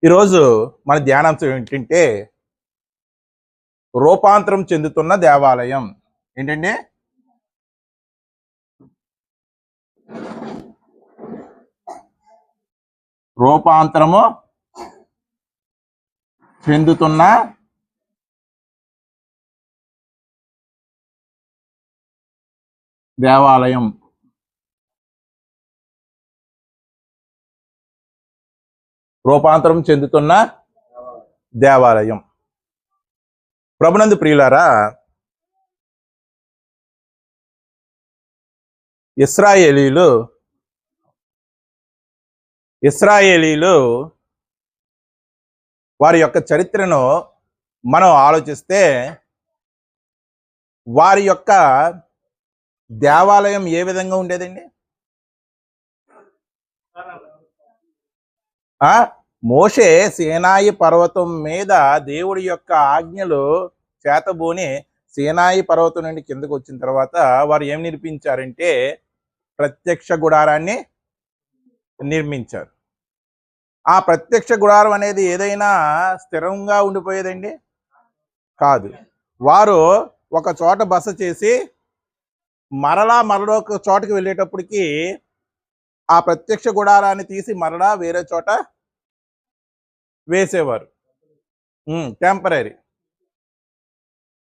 ఈరోజు మన ధ్యానాంశం ఏంటంటే రూపాంతరం చెందుతున్న దేవాలయం. ఏంటండి? రూపాంతరము చెందుతున్న దేవాలయం. రూపాంతరం చెందుతున్న దేవాలయం. ప్రభునందు ప్రియులారా, ఇశ్రాయేలీలు వారి యొక్క చరిత్రను మనం ఆలోచిస్తే వారి యొక్క దేవాలయం ఏ విధంగా ఉండేదండి? మోషే సీనాయి పర్వతం మీద దేవుడి యొక్క ఆజ్ఞలు చేతబూని సీనాయి పర్వతం నుండి కిందకు వచ్చిన తర్వాత వారు ఏం నిర్మించారంటే ప్రత్యక్ష గుడారాన్ని నిర్మించారు. ఆ ప్రత్యక్ష గుడారం అనేది ఏదైనా స్థిరంగా ఉండిపోయేదండి? కాదు. వారు ఒక చోట బస చేసి మరొక చోటకి వెళ్ళేటప్పటికి ఆ ప్రత్యక్ష గుడారాన్ని తీసి మరలా వేరే చోట వేసేవారు.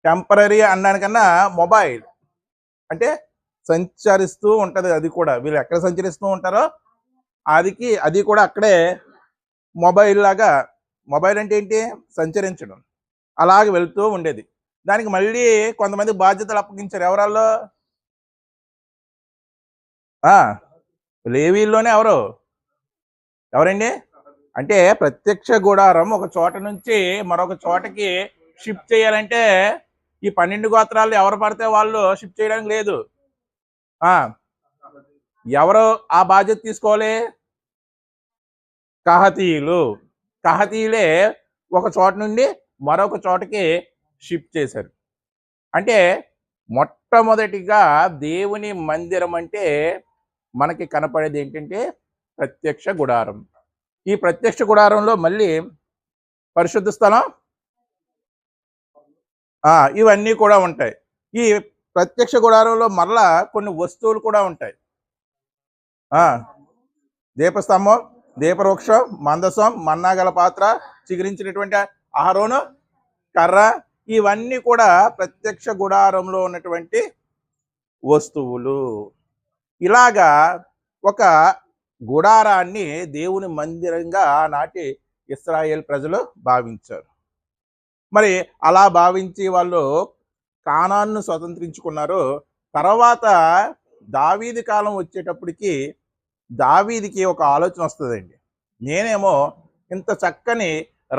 టెంపరీ అనడానికన్నా మొబైల్ అంటే సంచరిస్తూ ఉంటది. అది కూడా వీళ్ళు ఎక్కడ సంచరిస్తూ ఉంటారో అది కూడా అక్కడే మొబైల్ లాగా. మొబైల్ అంటే ఏంటి? సంచరించడం. అలాగే వెళ్తూ ఉండేది. దానికి మళ్ళీ కొంతమంది బాధ్యతలు అప్పగించారు. ఎవరాల్లో? లేవీల్లోనే ఎవరండి? అంటే ప్రత్యక్ష గుడారం ఒక చోట నుంచి మరొక చోటకి షిఫ్ట్ చేయాలంటే ఈ 12 గోత్రాలు ఎవరు పడితే వాళ్ళు షిఫ్ట్ చేయడానికి లేదు. ఎవరు ఆ బాధ్యత తీసుకోవాలి? కహతీయులే ఒక చోట నుండి మరొక చోటకి షిఫ్ట్ చేశారు. అంటే మొట్టమొదటిగా దేవుని మందిరం అంటే మనకి కనపడేది ఏంటంటే ప్రత్యక్ష గుడారం. ఈ ప్రత్యక్ష గుడారంలో మళ్ళీ పరిశుద్ధ స్థలం ఇవన్నీ కూడా ఉంటాయి. ఈ ప్రత్యక్ష గుడారంలో మరలా కొన్ని వస్తువులు కూడా ఉంటాయి. దీపస్తంభం, దీపవృక్షం, మందసం, మన్నాగల పాత్ర, చిగురించినటువంటి అహరోను కర్ర, ఇవన్నీ కూడా ప్రత్యక్ష గుడారంలో ఉన్నటువంటి వస్తువులు. ఇలాగా ఒక గుడారాన్ని దేవుని మందిరంగా ఆనాటి ఇశ్రాయేల్ ప్రజలు భావించారు. మరి అలా భావించి వాళ్ళు కానాన్ను స్వతంత్రించుకున్నారు. తర్వాత దావీదు కాలం వచ్చేటప్పటికి దావీదికి ఒక ఆలోచన వస్తుందండి. నేనేమో ఇంత చక్కని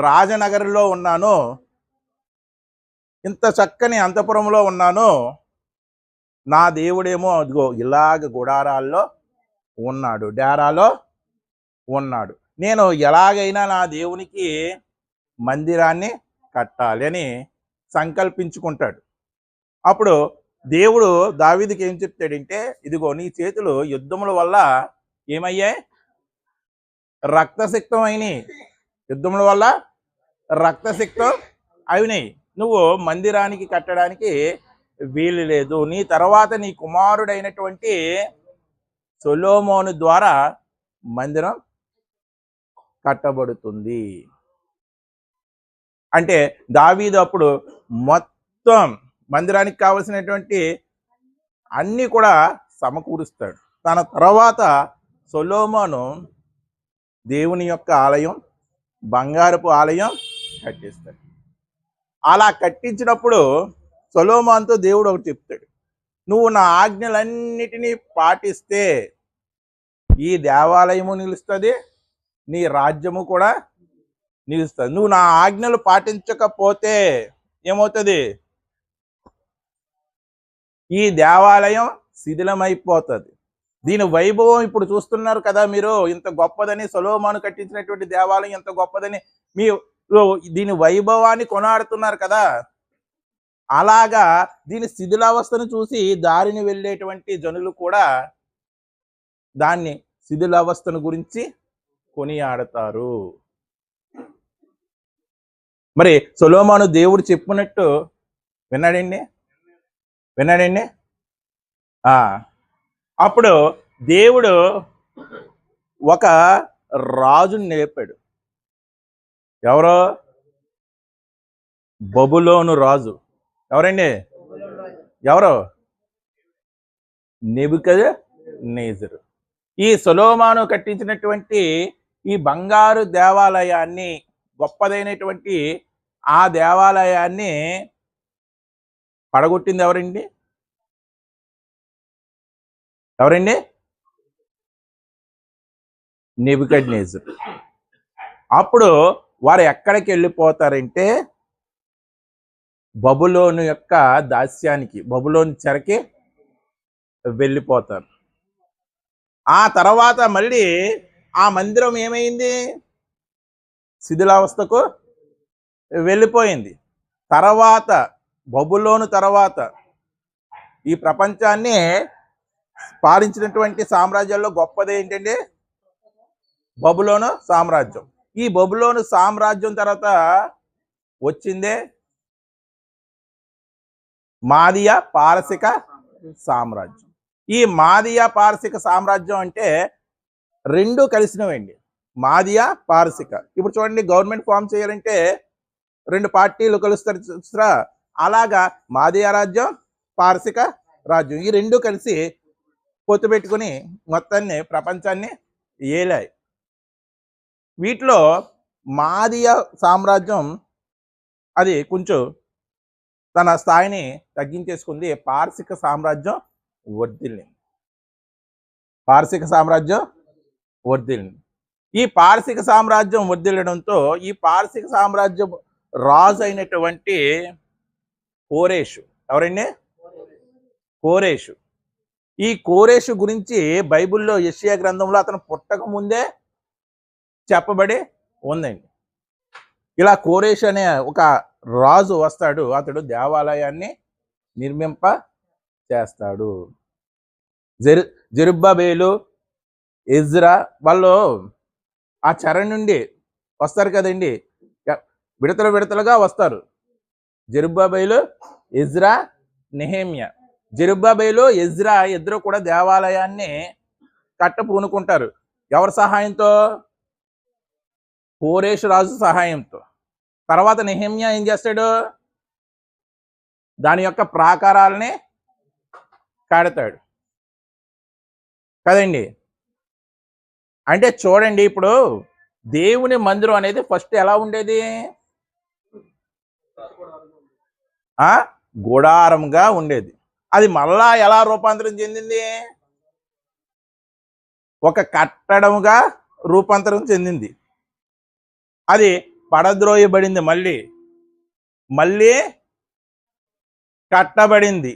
రాజనగరిలో ఉన్నాను, ఇంత చక్కని అంతఃపురంలో ఉన్నాను, నా దేవుడేమో అదిగో ఇలాగ గుడారాల్లో ఉన్నాడు, డేరాలో ఉన్నాడు. నేను ఎలాగైనా నా దేవునికి మందిరాన్ని కట్టాలి అని సంకల్పించుకుంటాడు. అప్పుడు దేవుడు దావీదుకి ఏం చెప్తాడంటే, ఇదిగో నీ చేతులు యుద్ధముల వల్ల ఏమయ్యాయి? రక్తసిక్తం అయినాయి. యుద్ధముల వల్ల రక్తసిక్తం అయినాయి. నువ్వు మందిరానికి కట్టడానికి వీలు లేదు. నీ తర్వాత నీ కుమారుడైనటువంటి సొలొమోను ద్వారా మందిరం కట్టబడుతుంది. అంటే దావీదు అప్పుడు మొత్తం మందిరానికి కావలసినటువంటి అన్ని కూడా సమకూరుస్తాడు. తన తర్వాత సొలొమోను దేవుని యొక్క ఆలయం, బంగారపు ఆలయం కట్టిస్తాడు. అలా కట్టించినప్పుడు సొలొమోనుతో దేవుడు ఒకటి చెప్తాడు, నువ్వు నా ఆజ్ఞలన్నిటినీ పాటిస్తే ఈ దేవాలయము నిలుస్తుంది, నీ రాజ్యము కూడా నిలుస్తుంది. నువ్వు నా ఆజ్ఞలు పాటించకపోతే ఏమవుతుంది? ఈ దేవాలయం శిథిలమైపోతుంది. దీని వైభవం ఇప్పుడు చూస్తున్నారు కదా మీరు. ఇంత గొప్పదని సొలొమోను కట్టించినటువంటి దేవాలయం ఎంత గొప్పదని దీని వైభవాన్ని కొనాడుతున్నారు కదా. అలాగా దీని శిథిలావస్థను చూసి దారిని వెళ్ళేటువంటి జనులు కూడా దాన్ని శిథిలావస్థను గురించి కొనియాడతారు. మరి సొలొమోను దేవుడు చెప్పినట్టు విన్నాడండి? విన్నాడండి? అప్పుడు దేవుడు ఒక రాజుని లేపాడు. ఎవరో? బబులోను రాజు. ఎవరండి? ఎవరు? నెబుకద్నెజరు. ఈ సొలొమోను కట్టించినటువంటి ఈ బంగారు దేవాలయాన్ని, గొప్పదైనటువంటి ఆ దేవాలయాన్ని పడగొట్టింది ఎవరండి? ఎవరండి? నెబుకద్నెజరు. అప్పుడు వారు ఎక్కడికి వెళ్ళిపోతారంటే బబులోను యొక్క దాస్యానికి, బబులోను చెరకి వెళ్ళిపోతారు. ఆ తర్వాత మళ్ళీ ఆ మందిరం ఏమైంది? శిథిలావస్థకు వెళ్ళిపోయింది. తర్వాత బబులోను తర్వాత ఈ ప్రపంచాన్ని పాలించినటువంటి సామ్రాజ్యాల్లో గొప్పది ఏంటంటే బబులోను సామ్రాజ్యం. ఈ బబులోను సామ్రాజ్యం తర్వాత వచ్చిందే మాదియా పారసిక సామ్రాజ్యం. ఈ మాదియా పారసిక సామ్రాజ్యం అంటే రెండు కలిసినవండి, మాదియా పారసిక. ఇప్పుడు చూడండి, గవర్నమెంట్ ఫామ్ చేయాలంటే రెండు పార్టీలు కలుస్తారు చూసారా, అలాగా మాదియా రాజ్యం, పారసిక రాజ్యం, ఈ రెండు కలిసి పొత్తు పెట్టుకుని మొత్తాన్ని ప్రపంచాన్ని ఏలాయి. వీటిలో మాదియా సామ్రాజ్యం అది కొంచెం తన స్థాయిని తగ్గించేసుకుంది. పారసిక సామ్రాజ్యం వర్ధిల్లింది. పారసిక సామ్రాజ్యం వర్ధిల్లింది. ఈ పారసిక సామ్రాజ్యం వర్ధిల్లడంతో ఈ పారసిక సామ్రాజ్యం రాజు అయినటువంటి కోరేషు. ఎవరండి? కోరేషు. ఈ కోరేషు గురించి బైబిల్లో యెషయా గ్రంథంలో అతను పుట్టక ముందే చెప్పబడి ఉందండి. ఇలా కోరేషు అనే ఒక రాజు వస్తాడు. అతడు దేవాలయాన్ని నిర్మింప చేస్తాడు. జెరుబ్బబేలు, ఎజ్రా వాళ్ళు ఆ చెర నుండి వస్తారు కదండి, విడతలుగా వస్తారు. జెరుబ్బబేలు, ఎజ్రా, నెహెమ్యా. జెరుబ్బబేలు, ఎజ్రా ఇద్దరు కూడా దేవాలయాన్ని పూనుకుంటారు. ఎవరి సహాయంతో? కోరేషు రాజు సహాయంతో. తర్వాత నెహెమ్యా ఏం చేస్తాడు? దాని యొక్క ప్రాకారాలని కడతాడు కదండి. అంటే చూడండి, ఇప్పుడు దేవుని మందిరం అనేది ఫస్ట్ ఎలా ఉండేది? గుడారంగా ఉండేది. అది మళ్ళా ఎలా రూపాంతరం చెందింది? ఒక కట్టడముగా రూపాంతరం చెందింది. అది పడద్రోయబడింది, మళ్ళీ కట్టబడింది.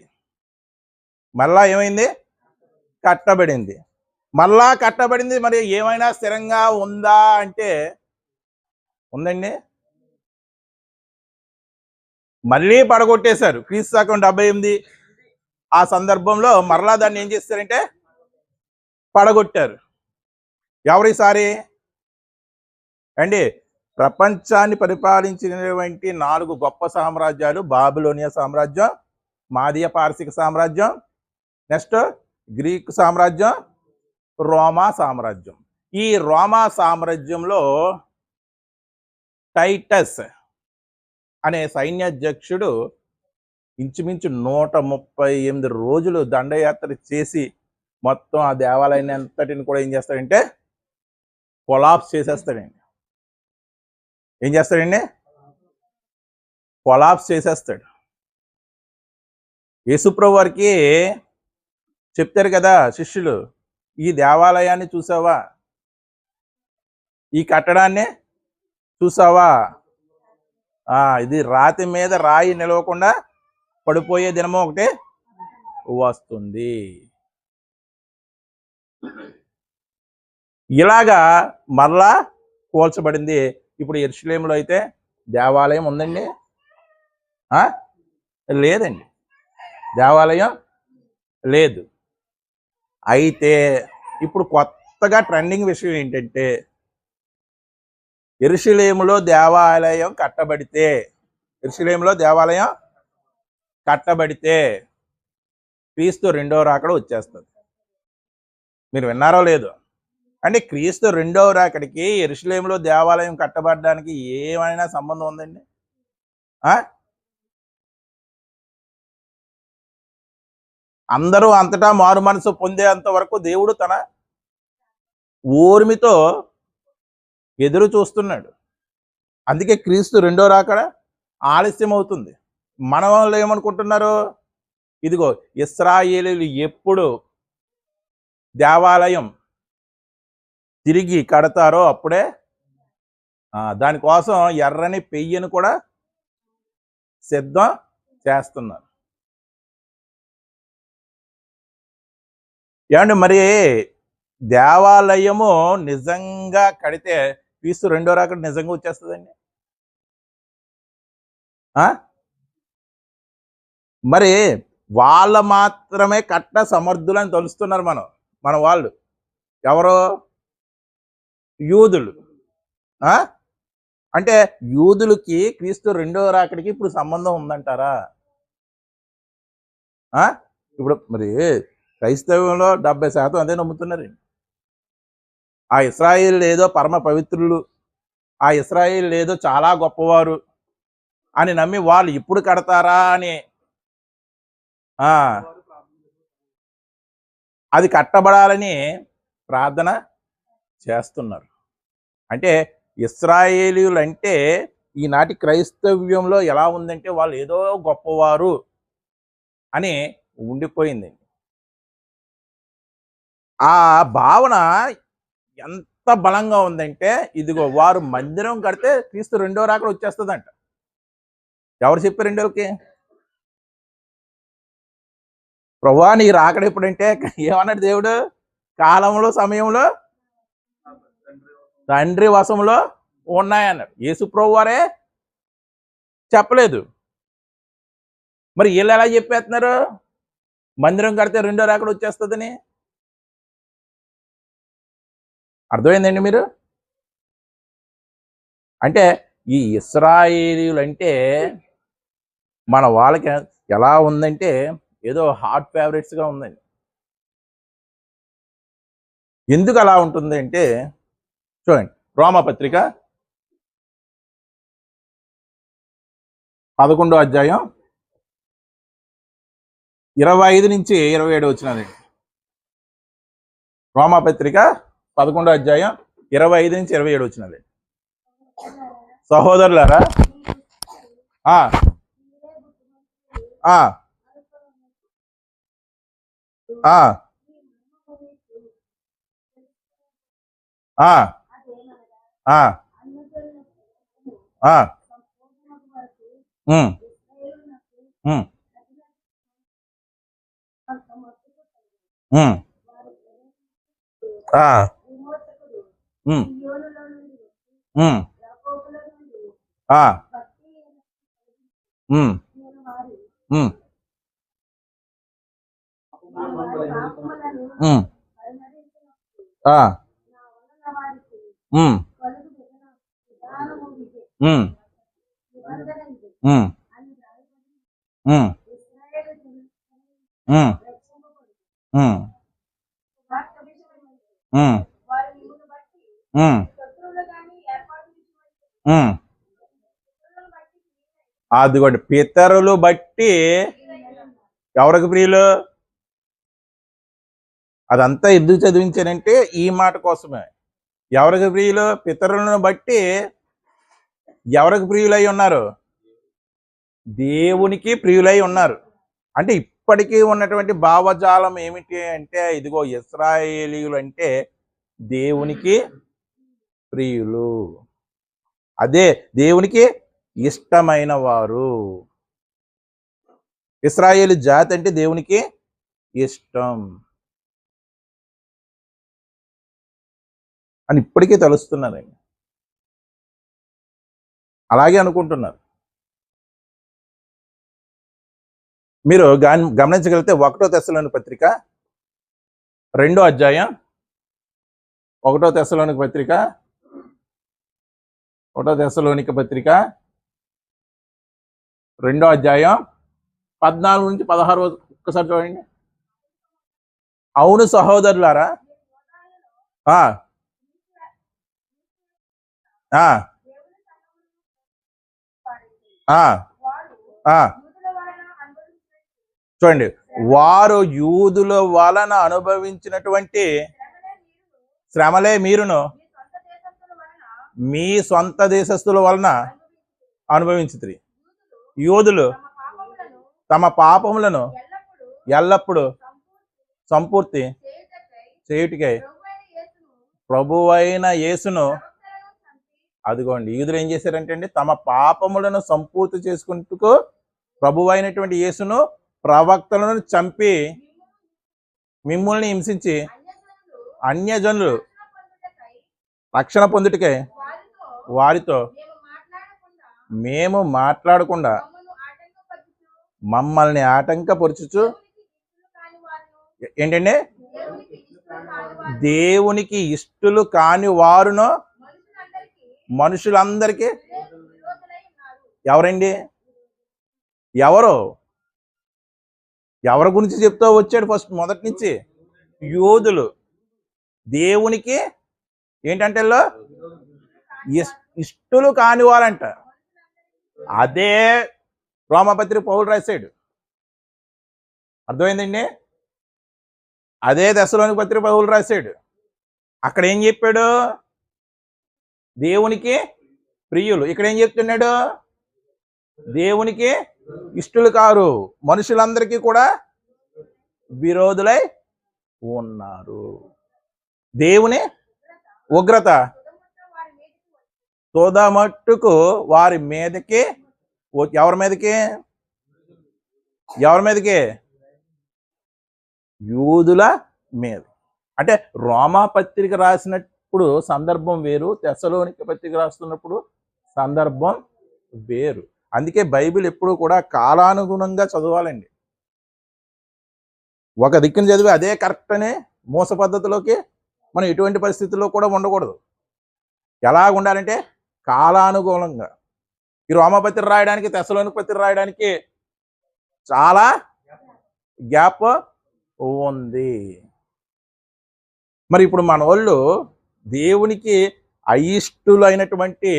మళ్ళా ఏమైంది? కట్టబడింది. మళ్ళా కట్టబడింది. మరి ఏమైనా స్థిరంగా ఉందా అంటే ఉందండి. మళ్ళీ పడగొట్టేశారు. క్రీస్తు శకం 78 ఆ సందర్భంలో మరలా దాన్ని ఏం చేస్తారంటే పడగొట్టారు. ఎవరిసారి అండి? ప్రపంచాన్ని పరిపాలించినటువంటి 4 గొప్ప సామ్రాజ్యాలు: బాబిలోనియా సామ్రాజ్యం, మాదియా పారసిక సామ్రాజ్యం, నెక్స్ట్ గ్రీకు సామ్రాజ్యం, రోమా సామ్రాజ్యం. ఈ రోమా సామ్రాజ్యంలో టైటస్ అనే సైన్యాధ్యక్షుడు ఇంచుమించు 138 రోజులు దండయాత్ర చేసి మొత్తం ఆ దేవాలయాన్ని అంతటిని కూడా ఏం చేస్తాడంటే కొలాప్స్ చేసేస్తాడండి. ఏం చేస్తాడండి? కొలాప్స్ చేసేస్తాడు. యేసుప్రభు వారికి చెప్తారు కదా శిష్యులు, ఈ దేవాలయాన్ని చూసావా? ఈ కట్టడాన్ని చూసావా? ఇది రాతి మీద రాయి నిలవకుండా పడిపోయే దినము ఒకటి వస్తుంది. ఇలాగా మరలా పోల్చబడింది. ఇప్పుడు యెరూషలేములో అయితే దేవాలయం ఉందండి? లేదండి, దేవాలయం లేదు. అయితే ఇప్పుడు కొత్తగా ట్రెండింగ్ విషయం ఏంటంటే యెరూషలేములో దేవాలయం కట్టబడితే, యెరూషలేములో దేవాలయం కట్టబడితే క్రీస్తు రెండవ రాకడ వచ్చేస్తుంది. మీరు విన్నారో లేదో? అంటే క్రీస్తు రెండవ రాకడికి యెరూషలేములో దేవాలయం కట్టబడడానికి ఏమైనా సంబంధం ఉందండి? అందరూ అంతటా మారు మనసు పొందేంత వరకు దేవుడు తన ఓర్మితో ఎదురు చూస్తున్నాడు. అందుకే క్రీస్తు రెండో రాకడ ఆలస్యం అవుతుంది. మన వాళ్ళు ఏమనుకుంటున్నారు? ఇదిగో ఇశ్రాయేలీయులు ఎప్పుడు దేవాలయం తిరిగి కడతారో అప్పుడే దానికోసం ఎర్రని పెయ్యను కూడా సిద్ధం చేస్తున్నారు. ఏమండి, మరి దేవాలయము నిజంగా కడితే క్రీస్తు రెండో రాకడ నిజంగా వచ్చేస్తుందండి? మరి వాళ్ళ మాత్రమే కట్ట సమర్థులని తలుస్తున్నారు మన వాళ్ళు. ఎవరు? యూదులు. అంటే యూదులకి క్రీస్తు రెండో రాకడికి ఇప్పుడు సంబంధం ఉందంటారా? ఇప్పుడు మరి క్రైస్తవంలో 70% అదే నమ్ముతున్నారు. ఆ ఇశ్రాయేలు ఏదో పరమ పవిత్రులు, ఆ ఇశ్రాయేలు ఏదో చాలా గొప్పవారు అని నమ్మి వాళ్ళు ఇప్పుడు కడతారా అని అది కట్టబడాలని ప్రార్థన చేస్తున్నారు. అంటే ఇశ్రాయేలీయులు అంటే ఈనాటి క్రైస్తవ్యంలో ఎలా ఉందంటే వాళ్ళు ఏదో గొప్పవారు అని ఉండిపోయింది. ఆ భావన ఎంత బలంగా ఉందంటే ఇదిగో వారు మందిరం కడితే క్రీస్తు రెండో రాకడ వచ్చేస్తుందంట. ఎవరు చెప్పారండి వాళ్ళకి? ప్రభువా నీ రాకడ ఎప్పుడంటే ఏమన్నాడు దేవుడు? కాలంలో సమయంలో తండ్రి వశంలో ఉన్నాయన్నాడు. యేసు ప్రభు వారే చెప్పలేదు. మరి వీళ్ళు ఎలా చెప్పేస్తున్నారు మందిరం కడితే రెండో రాకడ వచ్చేస్తుందని? అర్థమైందండి మీరు? అంటే ఈ ఇశ్రాయేలీయులు అంటే మన వాళ్ళకి ఎలా ఉందంటే ఏదో హాట్ ఫేవరెట్స్గా ఉందండి. ఎందుకు అలా ఉంటుంది అంటే చూడండి, రోమాపత్రిక 11వ అధ్యాయం 25 నుంచి 27 వచ్చినది. రోమాపత్రిక 11వ అధ్యాయం 25 నుంచి 27 వచ్చినది. సహోదరులారా, అదిగోండి, పితరులు బట్టి ఎవరికి ప్రియులు? అదంతా ఎందుకు చదివించానంటే ఈ మాట కోసమే. ఎవరికి ప్రియులు? పితరులను బట్టి ఎవరికి ప్రియులై ఉన్నారు? దేవునికి ప్రియులై ఉన్నారు. అంటే ఇప్పటికీ ఉన్నటువంటి భావజాలం ఏమిటి అంటే ఇదిగో ఇశ్రాయేలీయులు అంటే దేవునికి ప్రియులు, అదే దేవునికి ఇష్టమైన వారు. ఇశ్రాయేలు జాతి అంటే దేవునికి ఇష్టం అని ఇప్పటికీ తెలుస్తున్నారండి. అలాగే అనుకుంటున్నారు. మీరు గమనించగలిగితే 1వ తెస్సలోని పత్రిక 2వ అధ్యాయం 1వ తెస్సలోని పత్రిక ఒకటో తెస్సలోనిక పత్రిక 2వ అధ్యాయం 14 నుంచి 16 ఒక్కసారి చూడండి. అవును సహోదరులారా, ఆ ఆ ఆ ఆ చూడండి, వారు యూదుల వలన అనుభవించినటువంటి శ్రమలే మీరును మీ సొంత దేశస్థుల వలన అనుభవించితిరి. యూదులు తమ పాపములను ఎల్లప్పుడూ సంపూర్తి చేయుటకై ప్రభువైన యేసును, అదిగోండి యూదులు ఏం చేశారంటే అండి, తమ పాపములను సంపూర్తి చేసుకుంటూ ప్రభువైనటువంటి యేసును ప్రవక్తలను చంపి మిమ్ముల్ని హింసించి అన్యజనులు రక్షణ పొందుటకై వారితో మేము మాట్లాడకుండా మమ్మల్ని ఆటంకపరుచుచు ఏంటండి, దేవునికి ఇష్టలు కాని వారును మనుషులందరికీ ఎవరండి, ఎవరి గురించి చెప్తూ వచ్చాడు ఫస్ట్ మొదటి నుంచి? యూదులు దేవునికి ఏంటంటే ఇష్టలు కాని వారంట. అదే రోమపత్రిక పౌలు రాశాడు. అర్థమైందండి? అదే తెస్సలోనిక పత్రిక పౌలు రాశాడు. అక్కడ ఏం చెప్పాడు? దేవునికి ప్రియులు. ఇక్కడ ఏం చెప్తున్నాడు? దేవునికి ఇష్టలు కారు, మనుషులందరికీ కూడా విరోధులై ఉన్నారు. దేవుని ఉగ్రత తోదమట్టుకు వారి మీదకి, ఎవరి మీదకి? యూదుల మీద. అంటే రోమా పత్రిక రాసినప్పుడు సందర్భం వేరు, తెస్సలోనిక పత్రిక రాస్తున్నప్పుడు సందర్భం వేరు. అందుకే బైబిల్ ఎప్పుడు కూడా కాలానుగుణంగా చదవాలండి. ఒక దిక్కుని చదివి అదే కరెక్ట్ అనే మోస పద్ధతిలోకి మనం ఎటువంటి పరిస్థితుల్లో కూడా ఉండకూడదు. ఎలా ఉండాలంటే కాలానుగుణంగా. ఈ రోమపత్రిక రాయడానికి తెస్సలోనిక పత్రిక రాయడానికి చాలా గ్యాప్ ఉంది. మరి ఇప్పుడు మన వాళ్ళు దేవునికి అయిష్టులైనటువంటి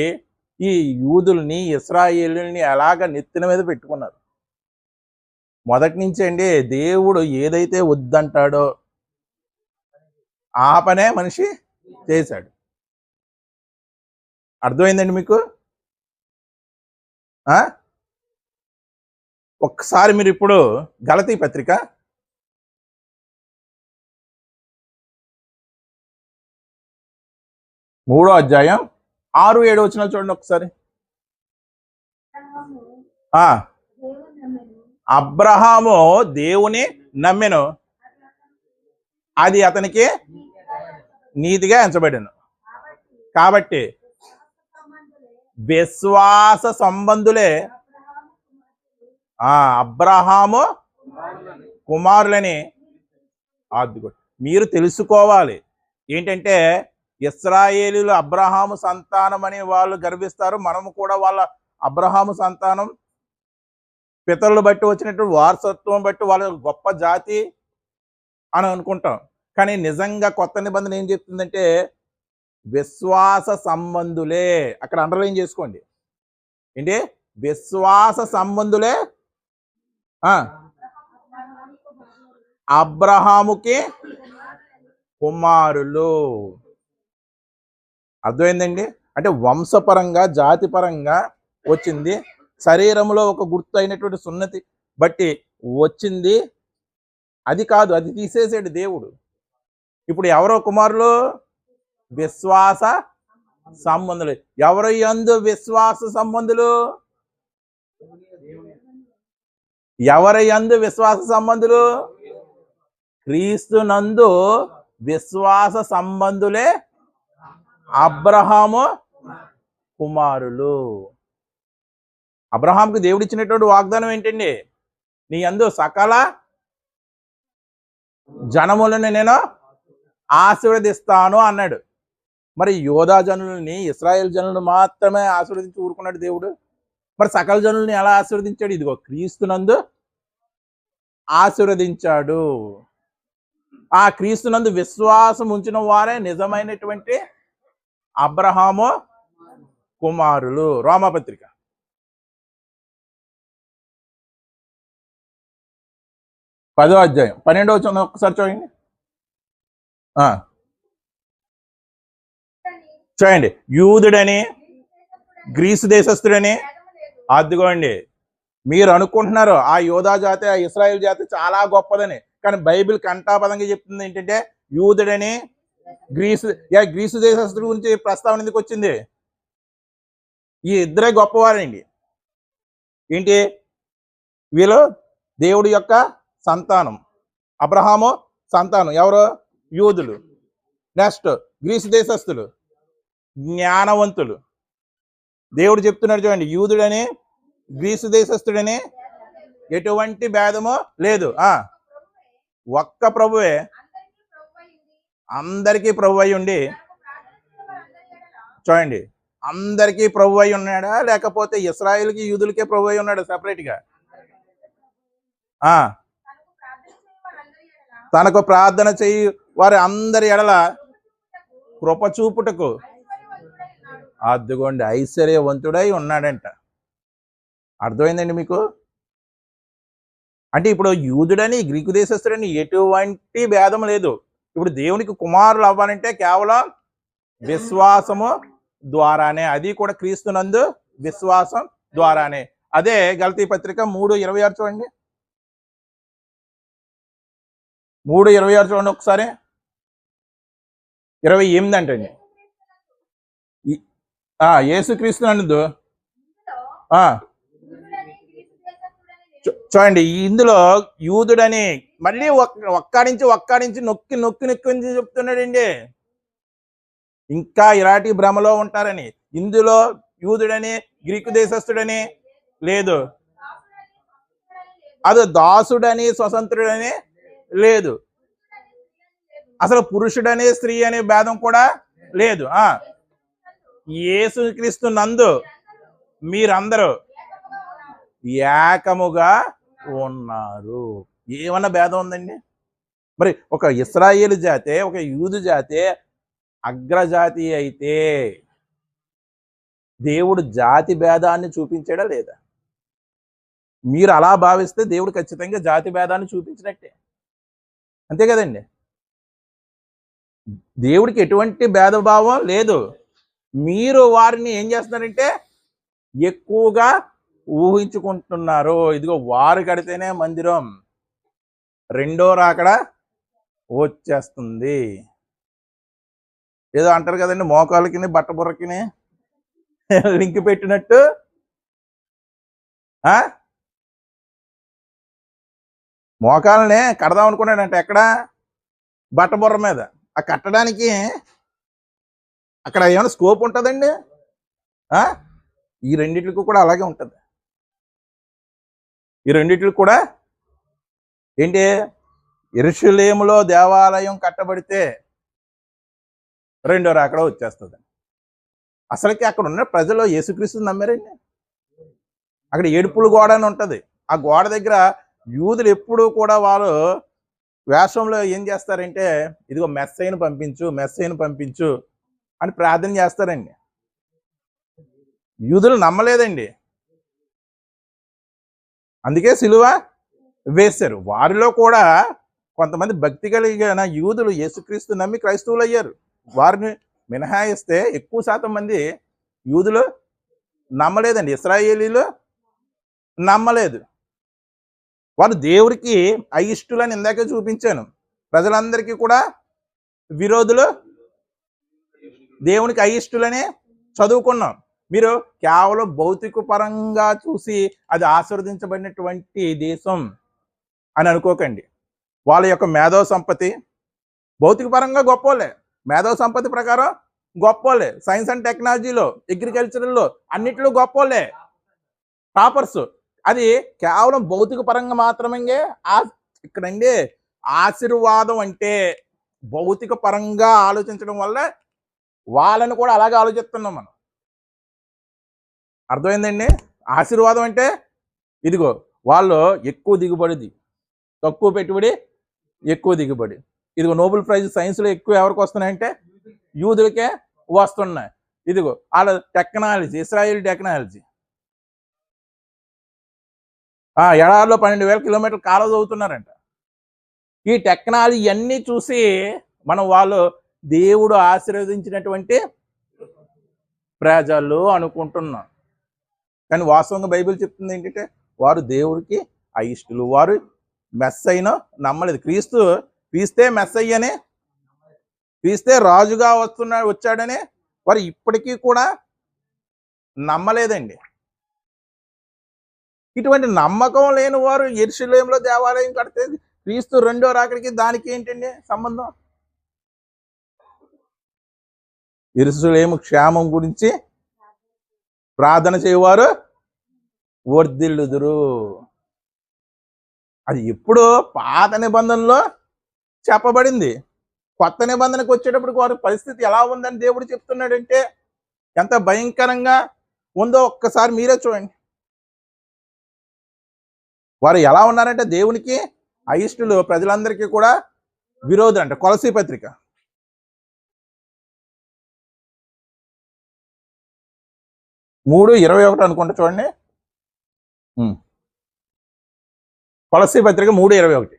ఈ యూదుల్ని, ఇశ్రాయేలుల్ని ఎలాగ నెత్తిన మీద పెట్టుకున్నారు? మొదటి నుంచి అండి, దేవుడు ఏదైతే వద్దంటాడో ఆ పనే మనిషి చేశాడు. అర్థమైందండి మీకు? ఒక్కసారి మీరు ఇప్పుడు గలతీ పత్రిక 3వ అధ్యాయం 6-7 వచనాలు చూడండి ఒకసారి. అబ్రహాము దేవుని నమ్మెను, అది అతనికి నీతిగా ఎంచబడెను. కాబట్టి విశ్వాస సంబంధులే అబ్రహాము కుమారులని మీరు తెలుసుకోవాలి. ఏంటంటే ఇశ్రాయేలీయులు అబ్రహాము సంతానం అని వాళ్ళు గర్విస్తారు. మనము కూడా వాళ్ళ అబ్రహాము సంతానం, పితరులు బట్టి వచ్చినటువంటి వారసత్వం బట్టి వాళ్ళ గొప్ప జాతి అని అనుకుంటాం. కానీ నిజంగా కొత్త నిబంధన ఏం చెప్తుందంటే విశ్వాస సంబంధులే. అక్కడ అండర్లైన్ చేసుకోండి. ఏంటి? విశ్వాస సంబంధులే అబ్రహాముకి కుమారులు. అర్థమైందండి? అంటే వంశపరంగా, జాతిపరంగా వచ్చింది. శరీరంలో ఒక గుర్తు అయినటువంటి సున్నతి బట్టి వచ్చింది. అది కాదు, అది తీసేసాడు దేవుడు. ఇప్పుడు ఎవరో కుమారులు? విశ్వాస సంబంధులు. ఎవరు యందు విశ్వాస సంబంధులు? ఎవరి యందు విశ్వాస సంబంధులు? క్రీస్తు నందు విశ్వాస సంబంధులే అబ్రహాము కుమారులు. అబ్రహాంకు దేవుడు ఇచ్చినటువంటి వాగ్దానం ఏంటండి? నీ యందు సకల జనములను నేను ఆశీర్వదిస్తాను అన్నాడు. మరి యోధా జనులని, ఇశ్రాయేల్ జనులను మాత్రమే ఆశీర్వదించి ఊరుకున్నాడు దేవుడు. మరి సకల జనుల్ని ఎలా ఆశీర్వదించాడు? ఇదిగో క్రీస్తునందు ఆశీర్వదించాడు. ఆ క్రీస్తునందు విశ్వాసం ఉంచిన వారే నిజమైనటువంటి అబ్రహాము కుమారులు. రోమాపత్రిక 10వ అధ్యాయం 12వ వచనం ఒకసారి చూడండి. చూడండి, యూదుడని గ్రీసు దేశస్థుడని. అదిగోండి, మీరు అనుకుంటున్నారు ఆ యోధా జాతి, ఆ ఇశ్రాయేల్ జాతి చాలా గొప్పదని, కానీ బైబిల్ కంఠాపదంగా చెప్తుంది ఏంటంటే యూదుడని గ్రీసు దేశస్థుడి గురించి ప్రస్తావన ఎందుకు వచ్చింది? ఈ ఇద్దరే గొప్పవారండి. ఏంటి? వీళ్ళు దేవుడి యొక్క సంతానం. అబ్రహాము సంతానం ఎవరు? యూదులు. నెక్స్ట్ గ్రీసు దేశస్థులు, జ్ఞానవంతులు. దేవుడు చెప్తున్నాడు చూడండి, యూదుడని గ్రీసు దేశస్థుడని ఎటువంటి భేదము లేదు. ఒక్క ప్రభువే అందరికీ ప్రభు అయి ఉండి. చూడండి, అందరికీ ప్రభు అయి ఉన్నాడా, లేకపోతే ఇశ్రాయేల్కి యూదులకే ప్రభు అయి ఉన్నాడు సెపరేట్గా? తనకు ప్రార్థన చేయి వారి అందరి ఎడల కృప చూపుటకు అదిగోండి ఐశ్వర్యవంతుడై ఉన్నాడంట. అర్థమైందండి మీకు? అంటే ఇప్పుడు యూదుడని గ్రీకు దేశస్థుడని ఎటువంటి భేదం లేదు. ఇప్పుడు దేవునికి కుమారులు అవ్వాలంటే కేవలం విశ్వాసము ద్వారానే, అది కూడా క్రీస్తునందు విశ్వాసం ద్వారానే. అదే గలతీ పత్రిక 3:26 చూడండి. 3:26 చూడండి ఒకసారి. 28 అంటండి. యేసుక్రీస్తునందు చూడండి, ఇందులో యూదుడని మళ్ళీ ఒక్కాడించి నొక్కి చెప్తున్నాడండి. ఇంకా ఇలాంటి భ్రమలో ఉంటారని. ఇందులో యూదుడని గ్రీకు దేశస్థుడని లేదు, అది దాసుడని స్వతంత్రుడని లేదు, అసలు పురుషుడని స్త్రీ అనే భేదం కూడా లేదు. యేసుక్రీస్తు నందు మీరందరూ ఏకముగా ఉన్నారు. ఏమన్నా భేదం ఉందండి? మరి ఒక ఇశ్రాయేలు జాతే, ఒక యూదు జాతే అగ్రజాతి అయితే దేవుడు జాతి భేదాన్ని చూపించాడా లేదా? మీరు అలా భావిస్తే దేవుడు ఖచ్చితంగా జాతి భేదాన్ని చూపించినట్టే, అంతే కదండి? దేవుడికి ఎటువంటి భేదభావం లేదు. మీరు వారిని ఏం చేస్తున్నారంటే ఎక్కువగా ఊహించుకుంటున్నారు. ఇదిగో వారు కడితేనే మందిరం, రెండో రాకడ వచ్చేస్తుంది. ఏదో అంటారు కదండి, మోకాలకి బట్ట బుర్రకి లింక్ పెట్టినట్టు. మోకాలనే కడదాం అనుకున్నాడంటే ఎక్కడ? బట్ట బుర్ర మీద. ఆ కట్టడానికి అక్కడ ఏమైనా స్కోప్ ఉంటుందండి? ఈ రెండిట్లకు కూడా అలాగే ఉంటుంది. ఈ రెండిట్లకు కూడా ఏంటి? యెరూషలేములో దేవాలయం కట్టబడితే రెండో రాకడ వచ్చేస్తుంది. అసలుకి అక్కడ ఉన్న ప్రజలు యేసుక్రీస్తుని నమ్మారండి. అక్కడ ఏడుపుల గోడ అని ఉంటుంది. ఆ గోడ దగ్గర యూదులు ఎప్పుడూ కూడా వారు వేషంలో ఏం చేస్తారంటే ఇదిగో మెస్సయ్యను పంపించు అని ప్రార్థన చేస్తారండి. యూదులు నమ్మలేదండి, అందుకే సిలువ వేశారు. వారిలో కూడా కొంతమంది భక్తి కలిగిన యూదులు యేసుక్రీస్తు నమ్మి క్రైస్తవులు అయ్యారు. వారిని మినహాయిస్తే ఎక్కువ శాతం మంది యూదులు నమ్మలేదండి, ఇశ్రాయేలీలు నమ్మలేదు. వారు దేవుడికి అయిష్టులని ఇందాకే చూపించాను. ప్రజలందరికీ కూడా విరోధులు, దేవునికి అయిష్టులని చదువుకున్నాం. మీరు కేవలం భౌతిక పరంగా చూసి అది ఆశీర్వదించబడినటువంటి దేశం అని అనుకోకండి. వాళ్ళ యొక్క మేధో సంపత్తి భౌతిక పరంగా గొప్పోలే, మేధో సంపత్తి ప్రకారం గొప్పోలే, సైన్స్ అండ్ టెక్నాలజీలో, అగ్రికల్చర్లో అన్నిట్లో గొప్పోలే, టాపర్స్. అది కేవలం భౌతిక పరంగా మాత్రమే. ఇక్కడండి ఆశీర్వాదం అంటే భౌతిక పరంగా ఆలోచించడం వల్ల వాళ్ళని కూడా అలాగే ఆలోచిస్తున్నాం మనం. అర్థమైందండి? ఆశీర్వాదం అంటే ఇదిగో వాళ్ళు ఎక్కువ దిగుబడిది, తక్కువ పెట్టుబడి, ఎక్కువ దిగుబడి. ఇదిగో నోబెల్ ప్రైజ్ సైన్స్లో ఎక్కువ ఎవరికి వస్తున్నాయంటే యూదులకే వస్తున్నాయి. ఇదిగో వాళ్ళ టెక్నాలజీ, ఇస్రాయేల్ టెక్నాలజీ. ఎడారిలో 12,000 కిలోమీటర్ల కాలువ చదువుతున్నారంట. ఈ టెక్నాలజీ అన్నీ చూసి మనం వాళ్ళు దేవుడు ఆశీర్వదించినటువంటి ప్రజలు అనుకుంటున్నాం. కానీ వాస్తవంగా బైబిల్ చెప్తుంది ఏంటంటే వారు దేవుడికి అయిష్టులు. వారు మెస్సయ్యను నమ్మలేదు. క్రీస్తే మెస్సయ్యనే, క్రీస్తే రాజుగా వచ్చాడని వారు ఇప్పటికీ కూడా నమ్మలేదండి. ఇటువంటి నమ్మకం లేని వారు యెరూషలేములో దేవాలయం కడితే క్రీస్తు రెండో రాకడికి దానికి ఏంటండి సంబంధం? యెరూషలేము క్షేమం గురించి ప్రార్థన చేయవారు వర్ధిల్లుదురు. అది ఎప్పుడో పాత నిబంధనలో చెప్పబడింది. కొత్త నిబంధనకు వచ్చేటప్పుడు వారి పరిస్థితి ఎలా ఉందని దేవుడు చెప్తున్నాడంటే ఎంత భయంకరంగా ఉందో ఒక్కసారి మీరే చూడండి. వారు ఎలా ఉన్నారంటే దేవునికి అయిష్టులు, ప్రజలందరికీ కూడా విరోధులు అంట. కొలసీ పత్రిక 3:21 అనుకుంటా చూడండి. కొలసీ పత్రిక 3:21.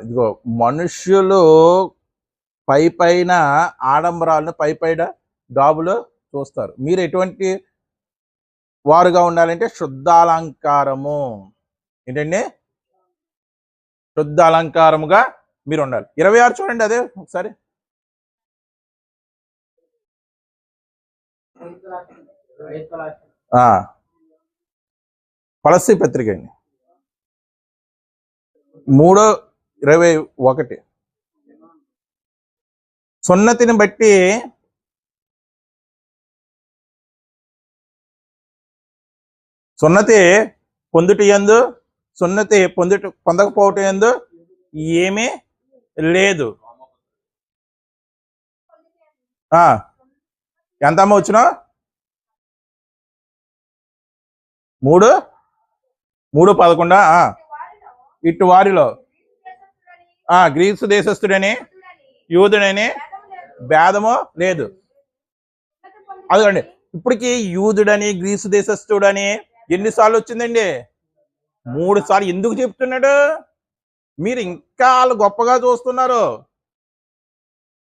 ఇదిగో మనుష్యులు పైన ఆడంబరాలను పైన డాబులు చూస్తారు. మీరు ఎటువంటి వారుగా ఉండాలంటే శుద్ధాలంకారము. ఏంటండి? శుద్ధ అలంకారముగా మీరు ఉండాలి. 26 చూడండి అదే ఒకసారి. కొలస్సీ పత్రిక అండి 3:21. సున్నతిని బట్టి సున్నతి పొందుట యందు సున్నతి పొందకపోవటం యందు ఏమీ లేదు. ఎంతమ్మ వచ్చిన 3:11. ఇటు వారిలో గ్రీసు దేశస్థుడని యూదుడని భేదము లేదు. అదండి ఇప్పటికి యూదుడని గ్రీసు దేశస్థుడని ఎన్నిసార్లు వచ్చిందండి? 3 సార్లు. ఎందుకు చెప్తున్నాడు? మీరు ఇంకా వాళ్ళు గొప్పగా చూస్తున్నారు.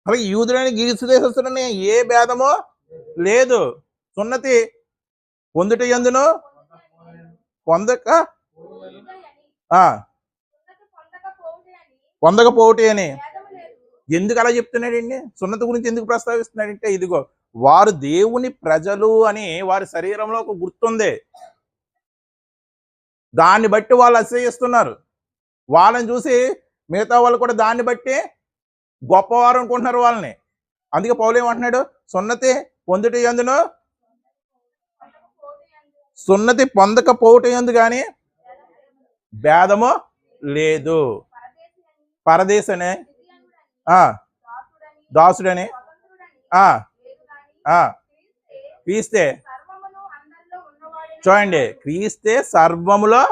అలాగే యూదుడని గ్రీసు దేశస్థుడని ఏ భేదమో లేదు. సున్నతి పొందుట యందును పొందకపోవటే అని ఎందుకు అలా చెప్తున్నాడండి? సున్నతి గురించి ఎందుకు ప్రస్తావిస్తున్నాడంటే ఇదిగో వారు దేవుని ప్రజలు అని వారి శరీరంలో ఒక గుర్తుంది. దాన్ని బట్టి వాళ్ళు అసహ్యిస్తున్నారు. వాళ్ళని చూసి మిగతా వాళ్ళు కూడా దాన్ని బట్టి గొప్పవారు అనుకుంటున్నారు వాళ్ళని. అందుకే పౌలు ఏమంటున్నాడు? సున్నతి పొందుట యందును సున్నతి పొందకపోవటం యందు కానీ భేదము లేదు. పరదేశనే, దాసుడని, క్రీస్తే చూడండి, క్రీస్తే సర్వములో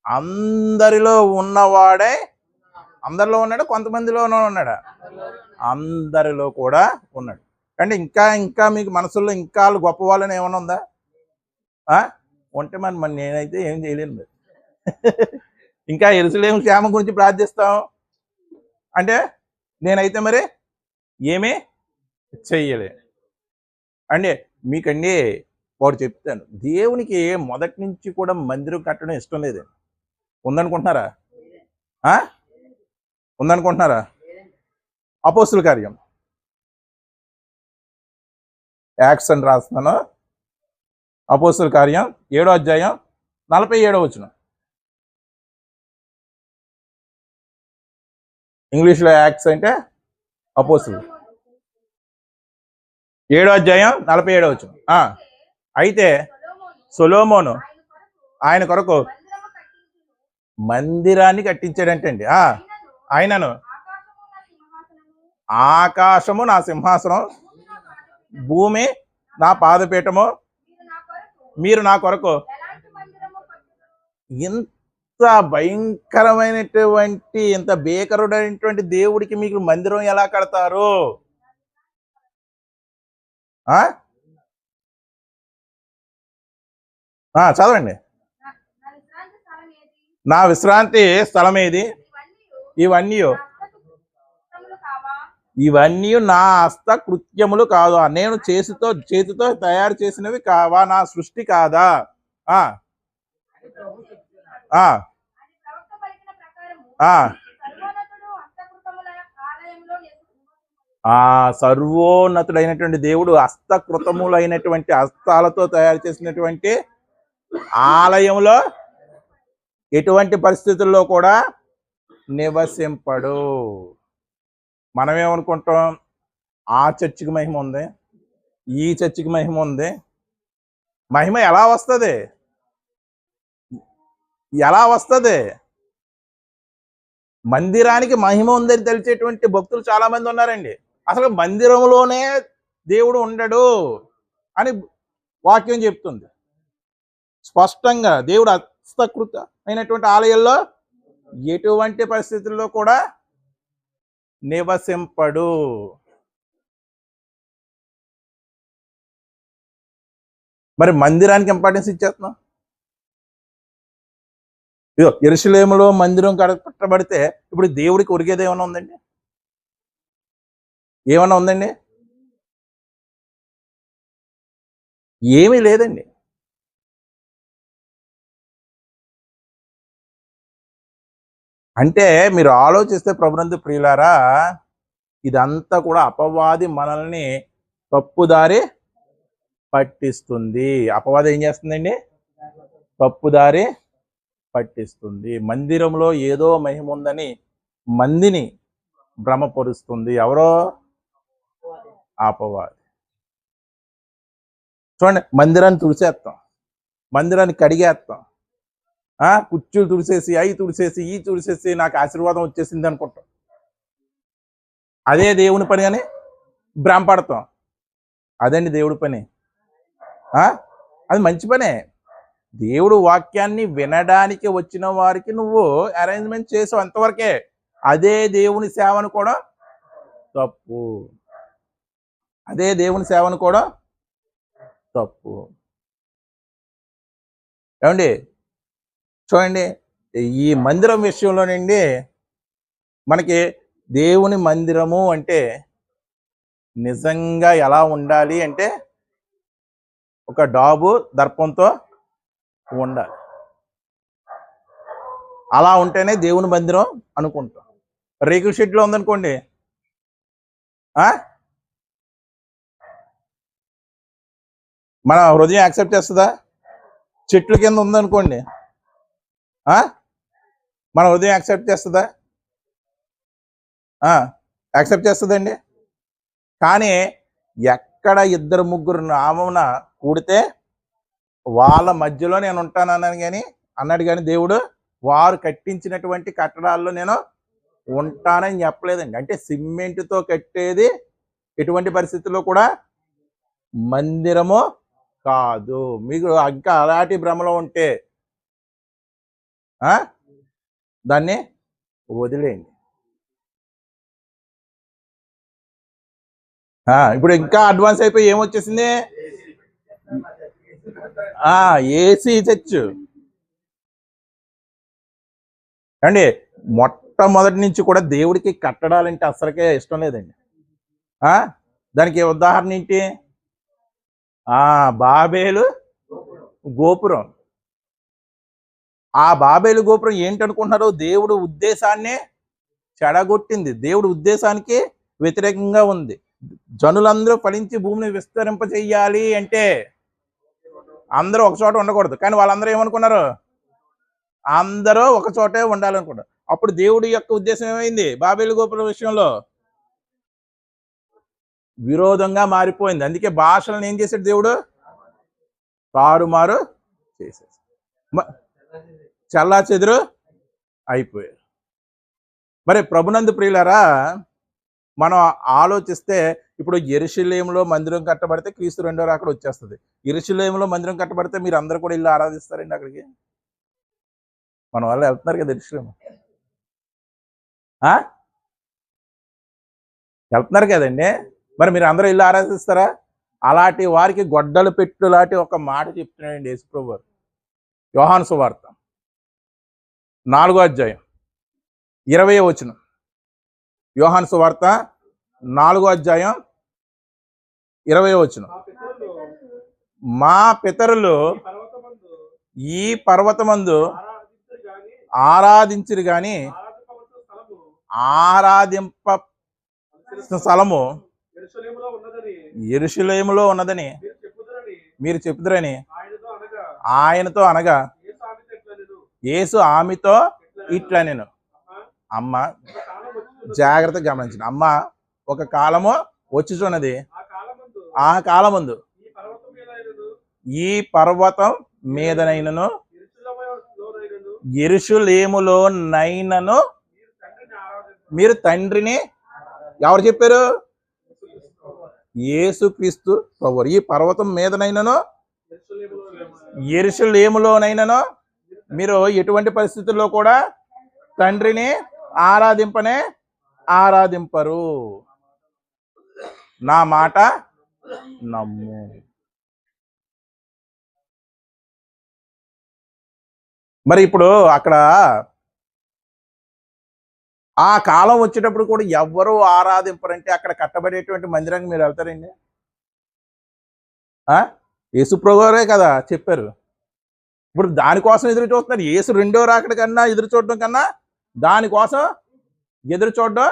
అందరిలో ఉన్నవాడే. అందరిలో ఉన్నాడు, కొంతమందిలోనూ ఉన్నాడా? అందరిలో కూడా ఉన్నాడు. అంటే ఇంకా మీకు మనసులో ఇంకా గొప్ప వాళ్ళని ఏమైనా ఉందా? ఉంటే మరి నేనైతే ఏం చేయలేను. ఇంకా యెరూషలేము క్షేమం గురించి ప్రార్థిస్తాం అంటే నేనైతే మరి ఏమీ చెయ్యలే అండి. మీకండి వాడు చెప్తాను, దేవునికి మొదటి నుంచి కూడా మందిరం కట్టడం ఇష్టం లేదు. ఉందనుకుంటున్నారా? ఉందనుకుంటున్నారా? అపోస్తుల కార్యం యాక్ట్స్ అని రాస్తున్నాను. అపోస్తుల కార్యం 7వ అధ్యాయం 47వ వచనం. ఇంగ్లీష్లో యాక్ట్స్ అంటే అపోస్తులు. 7వ అధ్యాయం 47వ వచనం. అయితే సొలొమోను ఆయన కొరకు మందిరాన్ని కట్టించాడంటండి. ఆయనను ఆకాశము నా సింహాసనం, భూమి నా పాదపీఠము, మీరు నా కొరకు. ఇంత భయంకరమైనటువంటి, ఇంత భీకరుడైనటువంటి దేవుడికి మీకు మందిరం ఎలా కడతారు? చదవండి. నా విశ్రాంతి స్థలం ఏది? ఇవన్నీ నా హస్త కృత్యములు కాదు, నేను చేతితో తయారు చేసినవి కావా, నా సృష్టి కాదా? సర్వోన్నతుడైనటువంటి దేవుడు హస్తకృతములైనటువంటి హస్తాలతో తయారు చేసినటువంటి ఆలయంలో ఎటువంటి పరిస్థితుల్లో కూడా నివసింపడు. మనమేమనుకుంటాం, ఆ చర్చికి మహిమ ఉంది, ఈ చర్చికి మహిమ ఉంది. మహిమ ఎలా వస్తుంది? మందిరానికి మహిమ ఉందని తెలిసేటువంటి భక్తులు చాలా మంది ఉన్నారండి. అసలు మందిరంలోనే దేవుడు ఉండడు అని వాక్యం చెప్తుంది స్పష్టంగా. దేవుడు హస్తకృత అయినటువంటి ఆలయాల్లో ఎటువంటి పరిస్థితుల్లో కూడా నివసింపడు. మరి మందిరానికి ఇంపార్టెన్స్ ఇచ్చేస్తున్నాం. యెరూషలేములో మందిరం కట్టబడితే ఇప్పుడు దేవుడికి ఒరిగేది ఏమైనా ఉందండి? ఏమన్నా ఉందండి? ఏమీ లేదండి. అంటే మీరు ఆలోచిస్తే ప్రభునందు ప్రియులారా, ఇదంతా కూడా అపవాది మనల్ని తప్పుదారి పట్టిస్తుంది. అపవాది ఏం చేస్తుందండి? తప్పుదారి పట్టిస్తుంది. మందిరంలో ఏదో మహిమ ఉందని మందిని భ్రమపరుస్తుంది. ఎవరో? అపవాది. చూడండి, మందిరాన్ని తుడిచేస్తాం, మందిరాన్ని కడిగేస్తాం, కుర్చీలు తుడిసేసి, అవి తుడిసేసి, ఈ తుడిసేసి నాకు ఆశీర్వాదం వచ్చేసింది అనుకుంటాం. అదే దేవుని పని అని భ్రమపడతాం. అదండి దేవుడి పని. అది మంచి పనే. దేవుడు వాక్యాన్ని వినడానికి వచ్చిన వారికి నువ్వు అరేంజ్మెంట్ చేసావు, అంతవరకే. అదే దేవుని సేవను కూడా తప్పు. అదే దేవుని సేవను కూడా తప్పు. ఏమండి చూడండి, ఈ మందిరం విషయంలోనండి మనకి దేవుని మందిరము అంటే నిజంగా ఎలా ఉండాలి అంటే ఒక డాబు దర్పంతో ఉండాలి. అలా ఉంటేనే దేవుని మందిరం అనుకుంటాం. రేకుల షెడ్లో ఉందనుకోండి, మన హృదయం యాక్సెప్ట్ చేస్తుందా? చెట్ల కింద ఉందనుకోండి, మన హృదయం యాక్సెప్ట్ చేస్తుందా? యాక్సెప్ట్ చేస్తుందండి. కానీ ఎక్కడ ఇద్దరు ముగ్గురు నామమున కూడితే వాళ్ళ మధ్యలో నేను అన్నాడు కానీ దేవుడు వారు కట్టించినటువంటి కట్టడాల్లో నేను ఉంటానని చెప్పలేదండి. అంటే సిమెంట్తో కట్టేది ఎటువంటి పరిస్థితుల్లో కూడా మందిరము కాదు. మీకు ఇంకా అలాంటి భ్రమలో ఉంటే దాన్ని వదిలేయండి. ఇప్పుడు ఇంకా అడ్వాన్స్ అయిపోయి ఏమొచ్చేసింది? ఏసీ చర్చ్ అండి. మొట్టమొదటి నుంచి కూడా దేవుడికి కట్టడాలంటే అసలుకే ఇష్టం లేదండి. దానికి ఉదాహరణ ఏంటి? బాబేలు గోపురం. ఆ బాబేలు గోపురం ఏంటనుకుంటున్నారు? దేవుడు ఉద్దేశాన్ని చెడగొట్టింది, దేవుడు ఉద్దేశానికి వ్యతిరేకంగా ఉంది. జనులందరూ ఫలించి భూమిని విస్తరింపజేయాలి అంటే అందరూ ఒక చోట ఉండకూడదు. కానీ వాళ్ళందరూ ఏమనుకున్నారు? అందరూ ఒక చోటే ఉండాలనుకున్నారు. అప్పుడు దేవుడి యొక్క ఉద్దేశం ఏమైంది? బాబేలు గోపురం విషయంలో విరోధంగా మారిపోయింది. అందుకే భాషలను ఏం చేశాడు దేవుడు? తారుమారు చేసేసి చల్లా చెదురు అయిపోయారు. మరి ప్రభునందు ప్రియులారా, మనం ఆలోచిస్తే ఇప్పుడు యెరూషలేములో మందిరం కట్టబడితే క్రీస్తు రెండో రాకడ వచ్చేస్తుంది. యెరూషలేములో మందిరం కట్టబడితే మీరు అందరూ కూడా ఇల్లు ఆరాధిస్తారండి అక్కడికి? మన వాళ్ళు వెళ్తున్నారు కదా యెరూషలేము, వెళ్తున్నారు కదండి. మరి మీరు అందరూ ఇల్లు ఆరాధిస్తారా? అలాంటి వారికి గొడ్డలు పెట్టు లాంటి ఒక మాట చెప్తున్నాడండి యేసుప్రభు వారు. యోహాను సువార్త 4వ అధ్యాయం 20వ వచనం. యోహాను సువార్త 4వ అధ్యాయం 20వ వచనం. మా పితరులు ఈ పర్వతమందు ఆరాధించిరు గాని ఆరాధింప స్థలము యెరూషలేములో ఉన్నదని మీరు చెప్పుదురని ఆయనతో అనగా యేసు ఆమెతో ఇట్లా నేను అమ్మ జాగ్రత్తగా గమనించిన అమ్మ, ఒక కాలము వచ్చుచున్నది, ఆ కాలమందు ఈ పర్వతం మీదనైనను యెరూషలేములో నైనను మీరు తండ్రిని, ఎవరు చెప్పారు? యేసుక్రీస్తు ప్రభువు. ఈ పర్వతం మీదనైనను యెరూషలేములోనైనను మీరు ఎటువంటి పరిస్థితుల్లో కూడా తండ్రిని ఆరాధింపరు. నా మాట నమ్ము. మరి ఇప్పుడు అక్కడ ఆ కాలం వచ్చేటప్పుడు కూడా ఎవ్వరూ ఆరాధింపరంటే అక్కడ కట్టబడేటువంటి మందిరానికి మీరు వెళ్తారండి? యేసుప్రభు వారే కదా చెప్పారు. ఇప్పుడు దానికోసం ఎదురు చూస్తున్నారు. యేసు రెండో రాకడ కన్నా ఎదురు చూడడం కన్నా దానికోసం ఎదురు చూడడం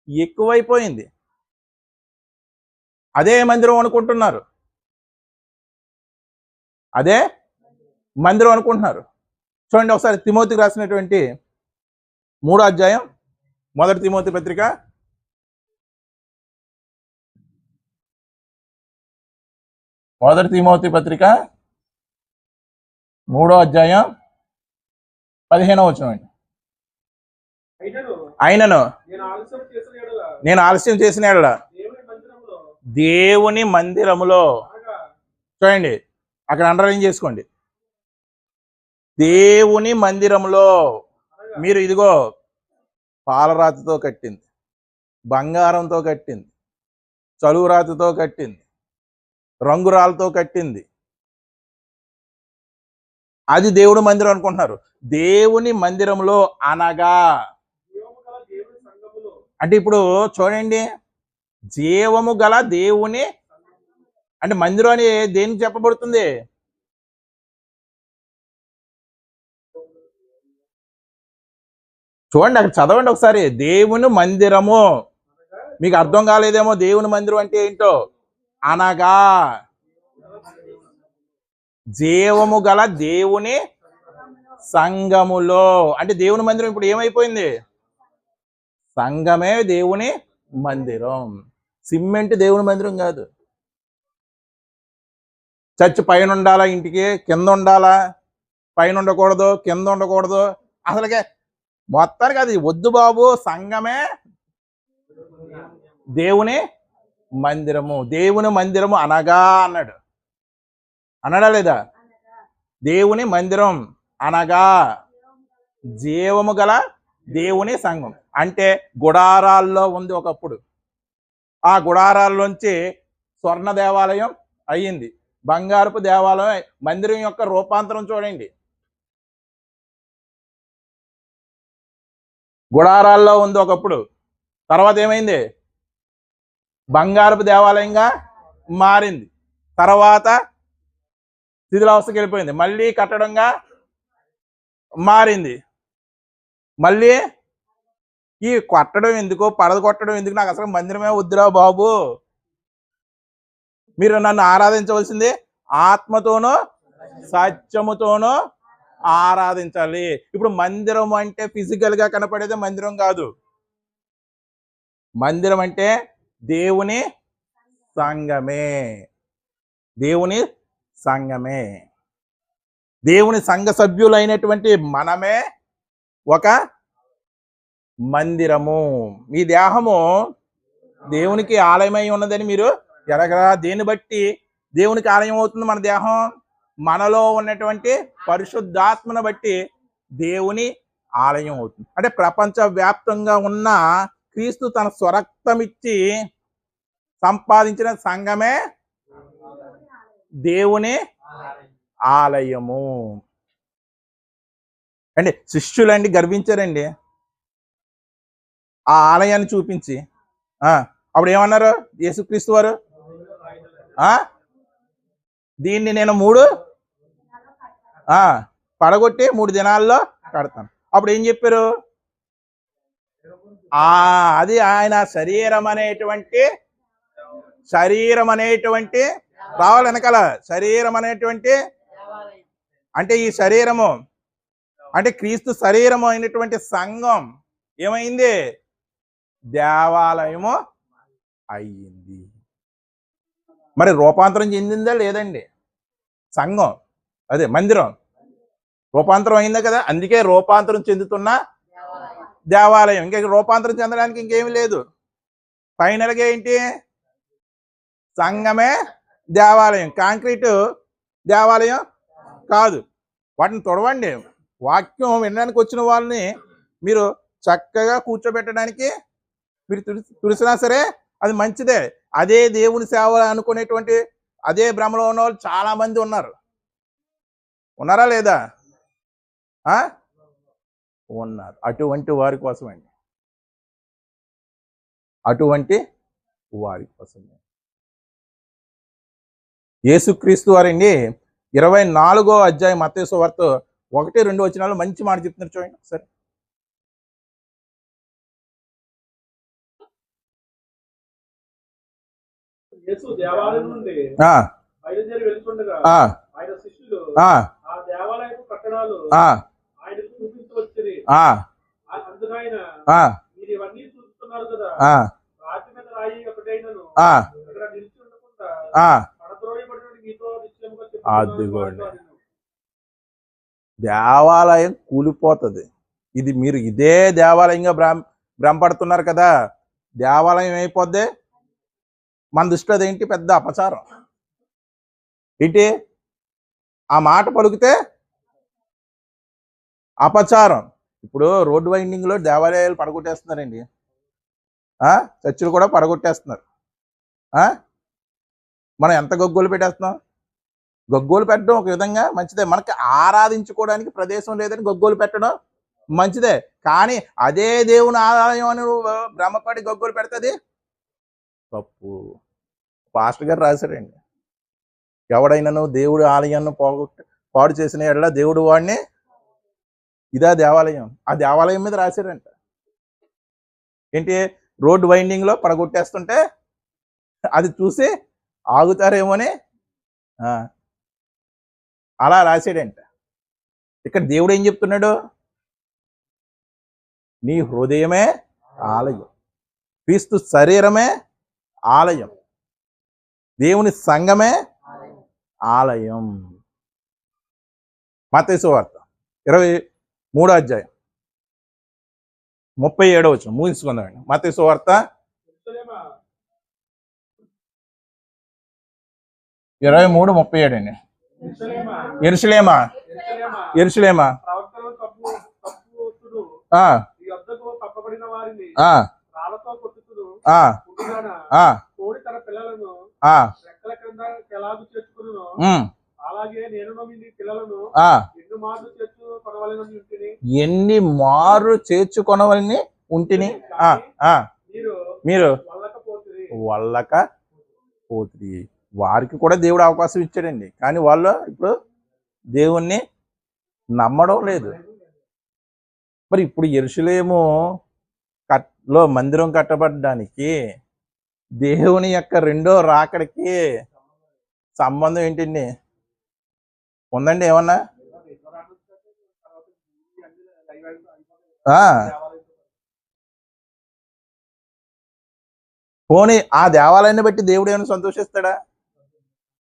ఎక్కువైపోయింది. అదే మందిరం అనుకుంటున్నారు, అదే మందిరం అనుకుంటున్నారు. చూడండి ఒకసారి తిమోతికి రాసినటువంటి 3వ అధ్యాయం 1 తిమోతి పత్రిక 1 తిమోతి పత్రిక 3వ అధ్యాయం 15వ వచనం అండి. అయినను నేను ఆలస్యం చేసిన యెడల దేవుని మందిరములో, చూడండి అక్కడ అండర్లైన్ చేసుకోండి, దేవుని మందిరములో మీరు ఇదిగో పాలరాతితో కట్టింది, బంగారంతో కట్టింది, చలువరాతితో కట్టింది, రంగురాలతో కట్టింది, అది దేవుడి మందిరం అనుకుంటున్నారు. దేవుని మందిరంలో అనగా అంటే ఇప్పుడు చూడండి, జీవము గల దేవుని అంటే మందిరం అని దేనికి చెప్పబడుతుంది? చూడండి అక్కడ చదవండి ఒకసారి. దేవుని మందిరము. మీకు అర్థం కాలేదేమో దేవుని మందిరం అంటే ఏంటో. అనగా జీవము గల దేవుని సంఘములో. అంటే దేవుని మందిరం ఇప్పుడు ఏమైపోయింది? సంఘమే దేవుని మందిరం. సిమెంట్ దేవుని మందిరం కాదు. చర్చ్ పైన ఉండాలా, ఇంటికి కింద ఉండాలా, పైన ఉండకూడదు, కింద ఉండకూడదు, అసలుకే మొత్తానికి అది వద్దు బాబు. సంఘమే దేవుని మందిరము. దేవుని మందిరము అనగా అన్నాడు, అన్నాడా లేదా? దేవుని మందిరం అనగా జీవము గల దేవుని సంఘం. అంటే గుడారాల్లో ఉంది ఒకప్పుడు. ఆ గుడారాల్లోంచి స్వర్ణ దేవాలయం అయ్యింది, బంగారపు దేవాలయం. మందిరం యొక్క రూపాంతరం చూడండి. గుడారాల్లో ఉంది ఒకప్పుడు, తర్వాత ఏమైంది? బంగారపు దేవాలయంగా మారింది, తర్వాత శిథిలావస్థకి వెళ్ళిపోయింది, మళ్ళీ కట్టడంగా మారింది, మళ్ళీ ఈ కొట్టడం ఎందుకు, పడగొట్టడం ఎందుకు, నాకు అసలు మందిరమే వద్దురా బాబు, మీరు నన్ను ఆరాధించవలసింది ఆత్మతోనో సత్యముతోనో ఆరాధించాలి. ఇప్పుడు మందిరం అంటే ఫిజికల్ గా కనపడేది మందిరం కాదు. మందిరం అంటే దేవుని సంఘమే, దేవుని సంఘమే. దేవుని సంఘ సభ్యులైనటువంటి మనమే ఒక మందిరము. మీ దేహము దేవునికి ఆలయమై ఉన్నదని మీరు ఎరగరా? దేన్ని బట్టి దేవునికి ఆలయం అవుతుంది మన దేహం? మనలో ఉన్నటువంటి పరిశుద్ధాత్మను బట్టి దేవుని ఆలయం అవుతుంది. అంటే ప్రపంచ వ్యాప్తంగా ఉన్న క్రీస్తు తన స్వరక్తం ఇచ్చి సంపాదించిన సంఘమే దేవుని ఆలయము. అంటే శిష్యులండి గర్వించారండి ఆ ఆలయాన్ని చూపించి. అప్పుడు ఏమన్నారు యేసుక్రీస్తు వారు? దీన్ని నేను 3 పడగొట్టి 3 దినాల్లో కడతాను. అప్పుడు ఏం చెప్పారు? అది ఆయన శరీరం అనేటువంటి రావాలి వెనకాల. శరీరం అనేటువంటి అంటే ఈ శరీరము అంటే క్రీస్తు శరీరము అయినటువంటి సంఘం ఏమైంది? దేవాలయము అయ్యింది. మరి రూపాంతరం చెందిందా లేదండి? సంఘం అదే మందిరం రూపాంతరం అయిందా కదా? అందుకే రూపాంతరం చెందుతున్న దేవాలయం. ఇంకా రూపాంతరం చెందడానికి ఇంకేమీ లేదు. ఫైనల్గా ఏంటి? సంఘమే దేవాలయం. కాంక్రీట్ దేవాలయం కాదు. వాటిని తొడవండి. వాక్యం వినడానికి వచ్చిన వాళ్ళని మీరు చక్కగా కూర్చోబెట్టడానికి మీరు తుడిసినా సరే అది మంచిదే. అదే దేవుని సేవ అనుకునేటువంటి అదే భ్రమలో ఉన్న వాళ్ళు చాలా మంది ఉన్నారు. ఉన్నారా లేదా? ఉన్నారు. అటువంటి వారి కోసమండి, అటువంటి వారి కోసమే యేసుక్రీస్తు వారండి 24వ అధ్యాయం మత్తయి సువార్త 1-2 వచనాలు మంచి మాట చెప్తున్నారు చూడండి సరే. యేసు దేవాలయం నుండి బయలుదేరి వెళ్తుండగా ఆయన శిష్యులు ఆ దేవాలయపు కట్టడాలు ఆయనకు చూపించి వచ్చిరి. అందుకైన మీరు ఇవన్నీ చూస్తున్నారు కదా, రాతి మీద రాయి ఒకటైనను ఇక్కడ నిలిచి ఉండకుండా పడద్రోయబడిన మీతో నిశ్చయముగా చెప్తున్నాను. దేవాలయం కూలిపోతుంది. ఇది మీరు ఇదే దేవాలయంగా భ్రమపడుతున్నారు కదా. దేవాలయం అయిపోద్ది. మన దృష్టిలో అదేంటి? పెద్ద అపచారం. ఏంటి? ఆ మాట పలికితే అపచారం. ఇప్పుడు రోడ్డు వైండింగ్ లో దేవాలయాలు పడగొట్టేస్తున్నారండి. చర్చిలు కూడా పడగొట్టేస్తున్నారు. మనం ఎంత గొగ్గోలు పెట్టేస్తున్నాం? గొగ్గోలు పెట్టడం ఒక విధంగా మంచిదే. మనకి ఆరాధించుకోవడానికి ప్రదేశం లేదని గొగ్గోలు పెట్టడం మంచిదే. కానీ అదే దేవుని ఆలయం అని భ్రమపడి గొగ్గోలు పెడుతుంది తప్పు. పాస్టర్ గారు రాశారండి, ఎవడైనాను దేవుడి ఆలయాన్ని పాడు చేసిన ఎడల దేవుడు వాడిని, ఇదా దేవాలయం. ఆ దేవాలయం మీద రాశారంట. ఏంటి? రోడ్డు వైండింగ్ లో పడగొట్టేస్తుంటే అది చూసి ఆగుతారేమోని అలా రాశాడంట. ఇక్కడ దేవుడు ఏం చెప్తున్నాడు? నీ హృదయమే ఆలయం, క్రీస్తు శరీరమే ఆలయం, దేవుని సంఘమే ఆలయం. మత్తయి సువార్త 23వ అధ్యాయం 37వ వచనం ముగించుకుందామండి. మత్తయి సువార్త 23:37 అండి. యెరూషలేమా యెరూషలేమా ఎన్ని మారు చేర్చుకొనవలని ఉంటిని మీరు వల్లకపోతుంది. వారికి కూడా దేవుడు అవకాశం ఇచ్చాడండి, కానీ వాళ్ళు ఇప్పుడు దేవుణ్ణి నమ్మడం లేదు. మరి ఇప్పుడు యెరూషలేము లో మందిరం కట్టబడడానికి దేవుని యొక్క రెండో రాకడికి సంబంధం ఏంటండి? ఉందండి ఏమన్నా? పోనీ ఆ దేవాలయాన్ని బట్టి దేవుడు ఏమైనా సంతోషిస్తాడా?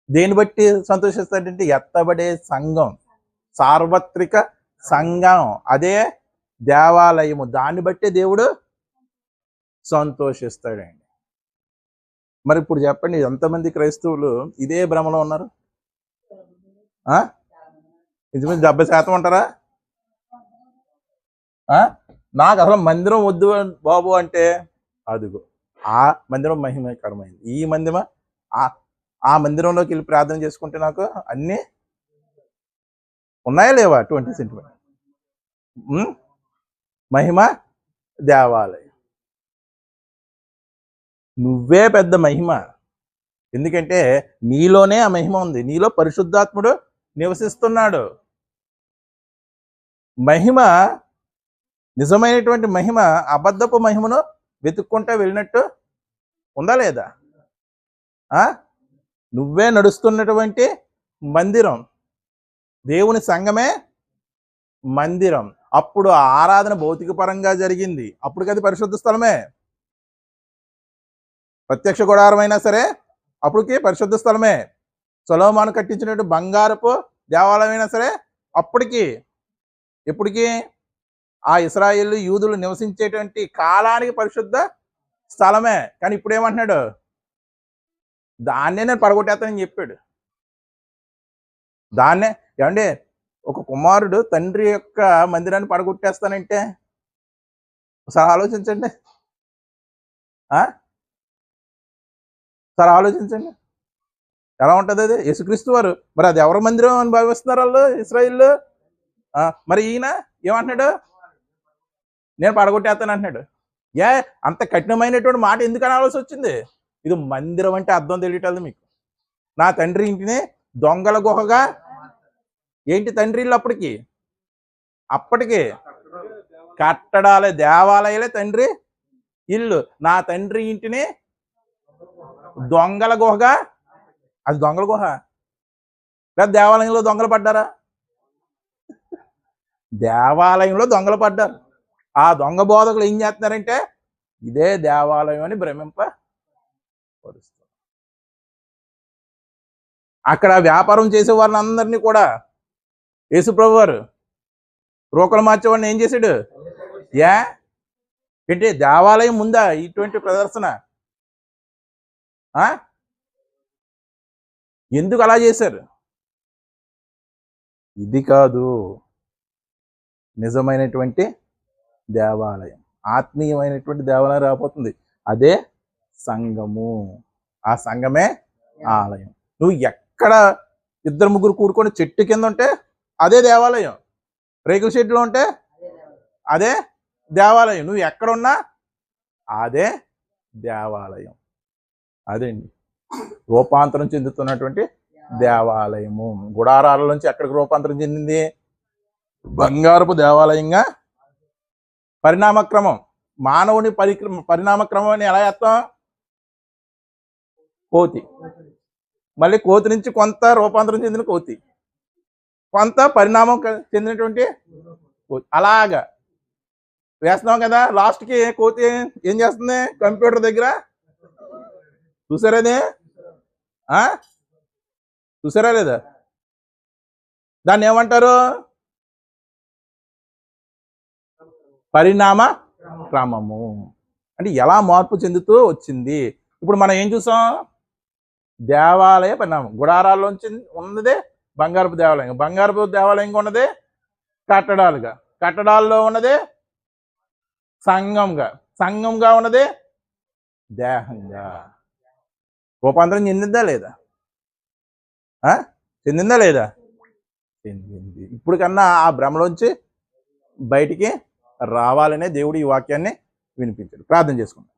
దేన్ని బట్టి సంతోషిస్తాడంటే ఎత్తబడే సంఘం, సార్వత్రిక సంఘం, అదే దేవాలయము. దాన్ని బట్టే దేవుడు సంతోషిస్తాడండి. మరి ఇప్పుడు చెప్పండి, ఎంతమంది క్రైస్తవులు ఇదే భ్రమలో ఉన్నారు? ఇంచుమించు 70% ఉంటారా? నాకు అసలు మందిరం వద్దు బాబు అంటే అదిగో ఆ మందిరం మహిమకరమైంది, ఈ మందిరం ఆ మందిరంలోకి వెళ్ళి ప్రార్థన చేసుకుంటే నాకు అన్నీ ఉన్నాయా లేవా? 20 సెంటిమీటర్ మహిమ దేవాలయం. నువ్వే పెద్ద మహిమ. ఎందుకంటే నీలోనే ఆ మహిమ ఉంది, నీలో పరిశుద్ధాత్ముడు నివసిస్తున్నాడు. మహిమ, నిజమైనటువంటి మహిమ అబద్ధపు మహిమను వెతుక్కుంటా వెళ్ళినట్టు ఉందా లేదా? నువ్వే నడుస్తున్నటువంటి మందిరం, దేవుని సంఘమే మందిరం. అప్పుడు ఆరాధన భౌతిక పరంగా జరిగింది, అప్పుడు అది పరిశుద్ధ స్థలమే. ప్రత్యక్ష గుడారం అయినా సరే అప్పటికి పరిశుద్ధ స్థలమే. సొలొమోను కట్టించినట్టు బంగారపు దేవాలయం అయినా సరే అప్పటికి, ఎప్పటికీ ఆ ఇశ్రాయేలు యూదులు నివసించేటువంటి కాలానికి పరిశుద్ధ స్థలమే. కానీ ఇప్పుడు ఏమంటున్నాడు? దాన్నే నేను పడగొట్టేస్తానని చెప్పాడు. దాన్నే ఏమంటే ఒక కుమారుడు తండ్రి యొక్క మందిరాన్ని పడగొట్టేస్తానంటే ఒకసారి ఆలోచించండి, ఆలోచించండి ఎలా ఉంటుంది అది? యేసుక్రీస్తు వారు. మరి అది ఎవరి మందిరం అని భావిస్తున్నారు వాళ్ళు ఇశ్రాయేలు? మరి ఈయన ఏమంటున్నాడు? నేను పడగొట్టేస్తాను అంటున్నాడు. అంత కఠినమైనటువంటి మాట ఎందుకు అనాల్సి వచ్చింది? ఇది మందిరం అంటే అర్థం తెలియటది మీకు. నా తండ్రి ఇంటిని దొంగల గుహగా, ఏంటి తండ్రి ఇల్లు అప్పటికి కట్టడాలే, దేవాలయాలే తండ్రి ఇల్లు. నా తండ్రి ఇంటిని దొంగల గుహగా, అది దొంగల గుహ లేదా దేవాలయంలో దొంగలు పడ్డారా? దేవాలయంలో దొంగలు పడ్డారు. ఆ దొంగ బోధకులు ఏం చేస్తున్నారంటే ఇదే దేవాలయం అని భ్రమింపరుస్తారు. అక్కడ వ్యాపారం చేసే వారిని అందరినీ కూడా యేసుప్రభు వారు రోకలు మార్చేవాడిని ఏం చేశాడు? ఏంటి దేవాలయం ముందా ఇటువంటి ప్రదర్శన? ఎందుకు అలా చేశారు? ఇది కాదు నిజమైనటువంటి దేవాలయం, ఆత్మీయమైనటువంటి దేవాలయం రాబోతుంది. అదే సంఘము. ఆ సంఘమే ఆలయం. నువ్వు ఎక్కడ 2-3 కూడుకొని చెట్టు కింద ఉంటే అదే దేవాలయం, రేకుల షెడ్లో ఉంటే అదే దేవాలయం, నువ్వు ఎక్కడున్నా అదే దేవాలయం. అదండి రూపాంతరం చెందుతున్నటువంటి దేవాలయము. గుడారాల నుంచి ఎక్కడికి రూపాంతరం చెందింది? బంగారపు దేవాలయంగా. పరిణామక్రమం, మానవుని పరిణామక్రమం అని ఎలా చేస్తాం? కోతి, మళ్ళీ కోతి నుంచి కొంత రూపాంతరం చెందిన కోతి, కొంత పరిణామం చెందినటువంటి కోతి, అలాగా వేస్తున్నాం కదా. లాస్ట్కి కోతి ఏం చేస్తుంది? కంప్యూటర్ దగ్గర చూసారదే? చూసారా లేదా? దాన్ని ఏమంటారు? పరిణామ క్రమము. అంటే ఎలా మార్పు చెందుతూ వచ్చింది. ఇప్పుడు మనం ఏం చూసాం? దేవాలయ పరిణామం. గుడారాల్లోంచి ఉన్నదే బంగారపు దేవాలయం, బంగారపు దేవాలయంగా ఉన్నదే కట్టడాలుగా, కట్టడాల్లో ఉన్నదే సంఘంగా, సంఘంగా ఉన్నదే దేహంగా. రూపాంతరం చెందిందా లేదా? చెందిందా లేదా? చెందింది. ఇప్పుడు కన్నా ఆ భ్రమలోంచి బయటికి రావాలనే దేవుడు ఈ వాక్యాన్ని వినిపించాడు. ప్రార్థన చేసుకుంటాం.